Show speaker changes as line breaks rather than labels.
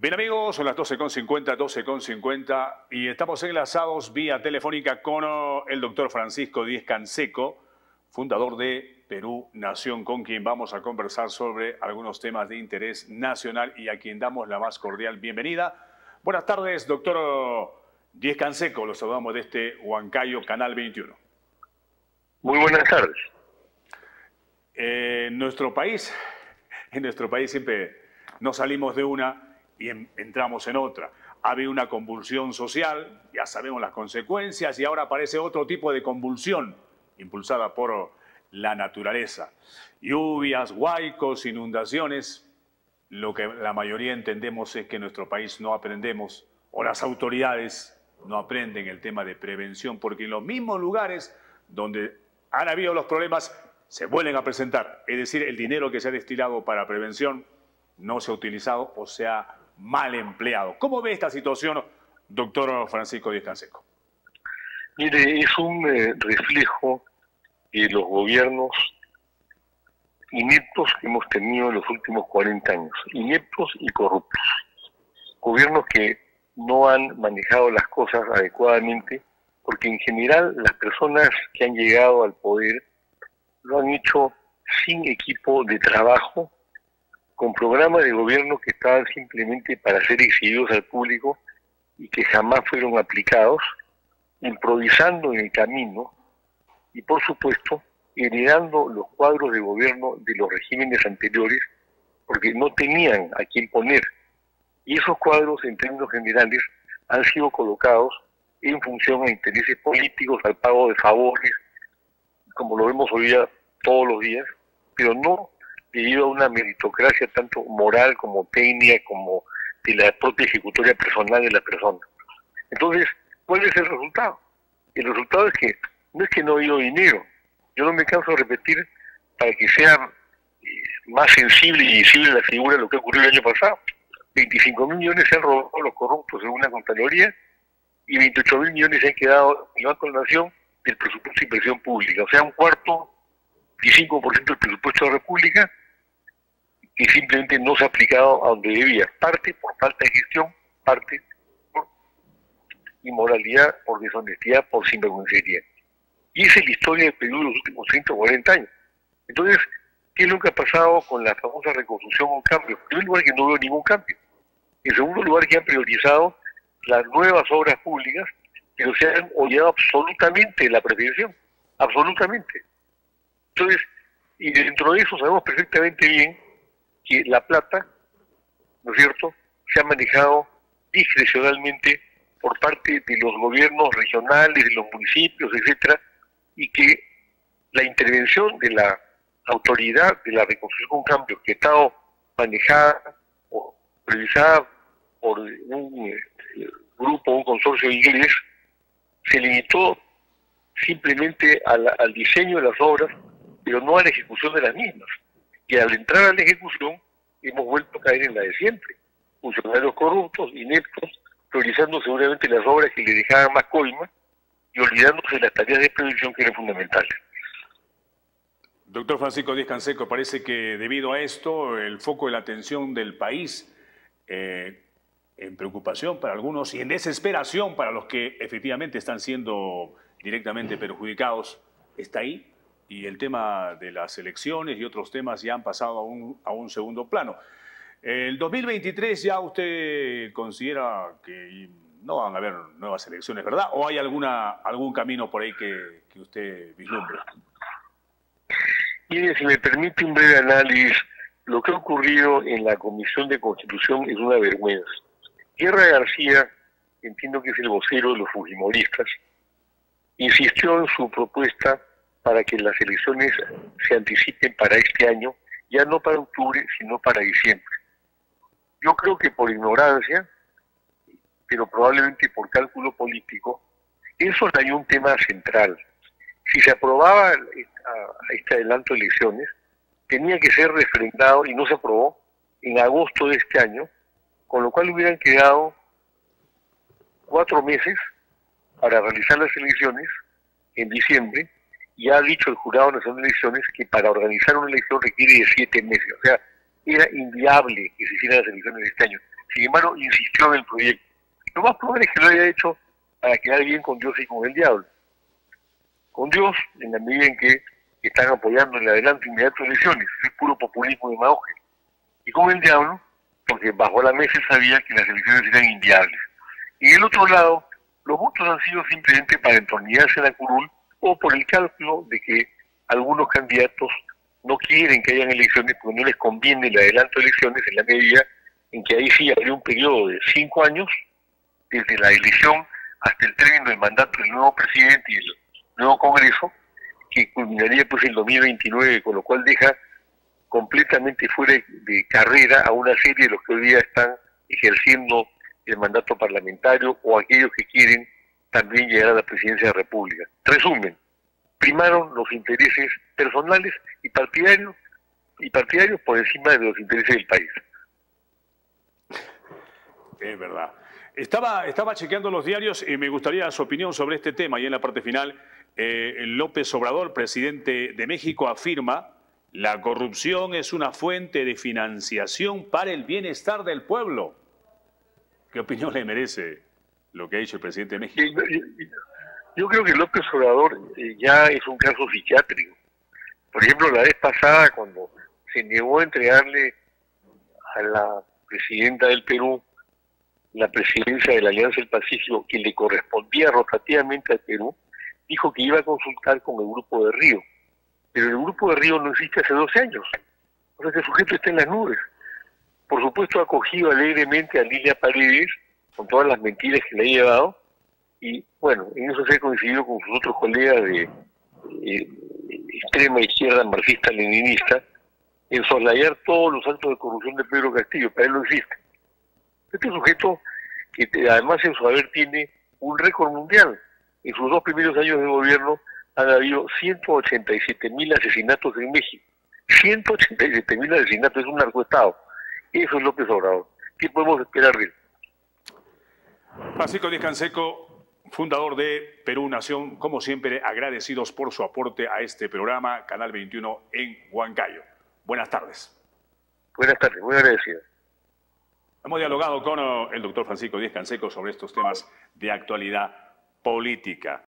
Bien amigos, son las 12:50 y estamos enlazados vía telefónica con el doctor Francisco Díez-Canseco, fundador de Perú Nación, con quien vamos a conversar sobre algunos temas de interés nacional y a quien damos la más cordial bienvenida. Buenas tardes, doctor Díez-Canseco, los saludamos de este Huancayo, Canal 21.
Muy buenas tardes.
En nuestro país siempre nos salimos de una y entramos en otra. Ha habido una convulsión social, ya sabemos las consecuencias, y ahora aparece otro tipo de convulsión impulsada por la naturaleza. Lluvias, huaicos, inundaciones. Lo que la mayoría entendemos es que en nuestro país no aprendemos, o las autoridades no aprenden el tema de prevención, porque en los mismos lugares donde han habido los problemas se vuelven a presentar. Es decir, el dinero que se ha destinado para prevención no se ha utilizado o se ha mal empleado. ¿Cómo ve esta situación, doctor Francisco Díez-Canseco?
Mire, es un reflejo de los gobiernos ineptos que hemos tenido en los últimos 40 años, ineptos y corruptos. Gobiernos que no han manejado las cosas adecuadamente, porque en general las personas que han llegado al poder lo han hecho sin equipo de trabajo, con programas de gobierno que estaban simplemente para ser exhibidos al público y que jamás fueron aplicados, improvisando en el camino y, por supuesto, heredando los cuadros de gobierno de los regímenes anteriores porque no tenían a quién poner. Y esos cuadros, en términos generales, han sido colocados en función a intereses políticos, al pago de favores, como lo vemos hoy día todos los días, pero no debido a una meritocracia tanto moral como técnica, como de la propia ejecutoria personal de la persona. Entonces, ¿cuál es el resultado? El resultado es que no ha habido dinero. Yo no me canso de repetir para que sea más sensible y visible la figura de lo que ocurrió el año pasado. 25.000 millones se han robado los corruptos según la Contraloría y 28.000 millones se han quedado en el Banco de la Nación del presupuesto de inversión pública. O sea, un cuarto y 5% del presupuesto de la República que simplemente no se ha aplicado a donde debía. Parte por falta de gestión, parte por inmoralidad, por deshonestidad, por sinvergüencería. Y esa es la historia del Perú de los últimos 140 años. Entonces, ¿qué es lo que ha pasado con la famosa reconstrucción o cambio? En primer lugar, que no veo ningún cambio. En segundo lugar, que han priorizado las nuevas obras públicas, pero se han olvidado absolutamente de la prevención. Absolutamente. Entonces, y dentro de eso sabemos perfectamente bien que la plata, ¿no es cierto?, se ha manejado discrecionalmente por parte de los gobiernos regionales, de los municipios, etcétera, y que la intervención de la autoridad de la reconstrucción con cambio, que ha estado manejada o revisada por un grupo, un consorcio inglés, se limitó simplemente al diseño de las obras, pero no a la ejecución de las mismas. Y al entrar a la ejecución, hemos vuelto a caer en la de siempre. Funcionarios corruptos, ineptos, priorizando seguramente las obras que le dejaban más coima y olvidándose de las tareas de prevención que eran fundamentales.
Doctor Francisco Díez-Canseco, parece que debido a esto, el foco de la atención del país, en preocupación para algunos y en desesperación para los que efectivamente están siendo directamente perjudicados, está ahí. Y el tema de las elecciones y otros temas ya han pasado a un segundo plano. El 2023 ya usted considera que no van a haber nuevas elecciones, ¿verdad? ¿O hay algún camino por ahí que usted vislumbra?
Mire, si me permite un breve análisis, lo que ha ocurrido en la Comisión de Constitución es una vergüenza. Guerra García, entiendo que es el vocero de los fujimoristas, insistió en su propuesta para que las elecciones se anticipen para este año, ya no para octubre, sino para diciembre. Yo creo que por ignorancia, pero probablemente por cálculo político, eso dañó un tema central. Si se aprobaba este adelanto de elecciones, tenía que ser refrendado y no se aprobó en agosto de este año, con lo cual hubieran quedado 4 meses para realizar las elecciones en diciembre. Y ha dicho el Jurado Nacional de Elecciones que para organizar una elección requiere de 7 meses. O sea, era inviable que se hicieran las elecciones de este año. Sin embargo, insistió en el proyecto. Lo más probable es que lo haya hecho para quedar bien con Dios y con el diablo. Con Dios, en la medida en que están apoyando el adelanto inmediato de elecciones, es puro populismo y demagogia. Y con el diablo, porque bajo la mesa él sabía que las elecciones eran inviables. Y del otro lado, los votos han sido simplemente para entornillarse la curul o por el cálculo de que algunos candidatos no quieren que hayan elecciones porque no les conviene el adelanto de elecciones en la medida en que ahí sí habría un periodo de 5 años, desde la elección hasta el término del mandato del nuevo presidente y el nuevo Congreso, que culminaría pues en 2029, con lo cual deja completamente fuera de carrera a una serie de los que hoy día están ejerciendo el mandato parlamentario o aquellos que quieren también llegar a la presidencia de la República. Resumen, primaron los intereses personales y partidarios por encima de los intereses del país.
Es verdad. Estaba chequeando los diarios y me gustaría su opinión sobre este tema. Y en la parte final, López Obrador, presidente de México, afirma: la corrupción es una fuente de financiación para el bienestar del pueblo. ¿Qué opinión le merece lo que ha dicho el presidente de México?
Yo creo que López Obrador ya es un caso psiquiátrico. Por ejemplo, la vez pasada, cuando se negó a entregarle a la presidenta del Perú la presidencia de la Alianza del Pacífico, que le correspondía rotativamente al Perú, dijo que iba a consultar con el Grupo de Río. Pero el Grupo de Río no existe hace 12 años. O sea que el sujeto está en las nubes. Por supuesto, ha acogido alegremente a Lilia Paredes, con todas las mentiras que le ha llevado, y bueno, en eso se ha coincidido con sus otros colegas de extrema izquierda marxista-leninista, en soslayar todos los actos de corrupción de Pedro Castillo. Para él no existe. Este sujeto, que además en su haber tiene un récord mundial. En sus 2 primeros años de gobierno han habido 187.000 asesinatos en México. 187.000 asesinatos, es un narcoestado. Eso es López Obrador. ¿Qué podemos esperar de él?
Francisco Díaz-Canseco, fundador de Perú Nación, como siempre, agradecidos por su aporte a este programa, Canal 21 en Huancayo. Buenas tardes.
Buenas tardes, muy agradecido.
Hemos dialogado con el doctor Francisco Díaz-Canseco sobre estos temas de actualidad política.